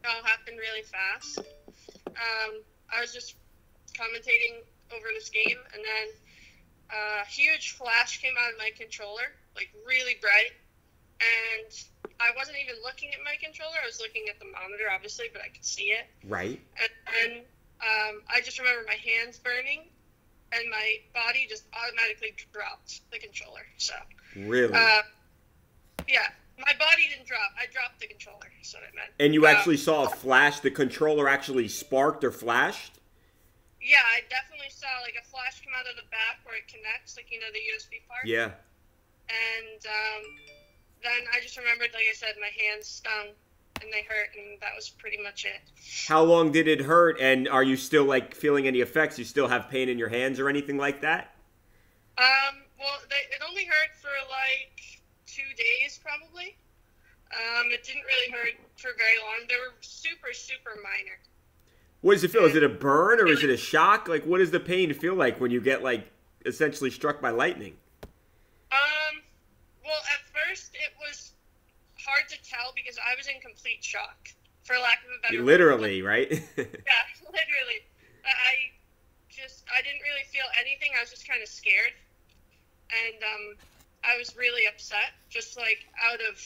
all happened really fast. I was just commentating over this game, and then a huge flash came out of my controller, like really bright, and I wasn't even looking at my controller. I was looking at the monitor, obviously, but I could see it. Right. And then I just remember my hands burning, and my body just automatically dropped the controller. So really, yeah, my body didn't drop. I dropped the controller. That's what I meant. and you actually saw a flash. The controller actually sparked or flashed. Yeah, I definitely saw like a flash come out of the back where it connects, like the USB part. Yeah. And then I just remembered, like I said, my hands stung and they hurt, and that was pretty much it. How long did it hurt, and are you still like feeling any effects? You still have pain in your hands or anything like that? Well, it only hurt for like 2 days probably. It didn't really hurt for very long. They were super, super minor. What does it feel? Is it a burn or is it a shock? Like, what does the pain feel like when you get like essentially struck by lightning? Well, at first it was hard to tell because I was in complete shock, for lack of a better word. Literally, right? Yeah, literally. I didn't really feel anything. I was just kind of scared, and I was really upset, just like out of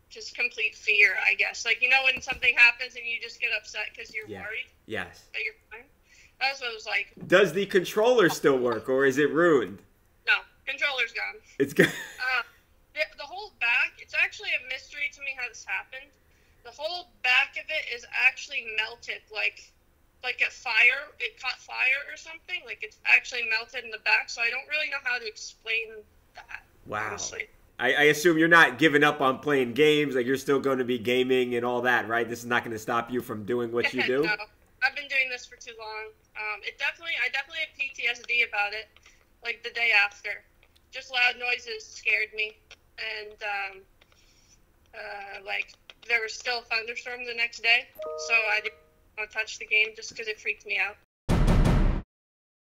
just complete fear, I guess. Like, when something happens and you just get upset because you're worried. Yes. That you're fine. That's what it was like. Does the controller still work, or is it ruined? No, controller's gone. It's gone. The whole back, it's actually a mystery to me how this happened. The whole back of it is actually melted, like a fire. It caught fire or something. Like, it's actually melted in the back, so I don't really know how to explain that. Wow. Honestly. I assume you're not giving up on playing games. Like, you're still going to be gaming and all that, right? This is not going to stop you from doing what you do? No, I've been doing this for too long. I definitely have PTSD about it, like the day after. Just loud noises scared me. And, there was still a thunderstorm the next day, so I didn't want to touch the game just because it freaked me out.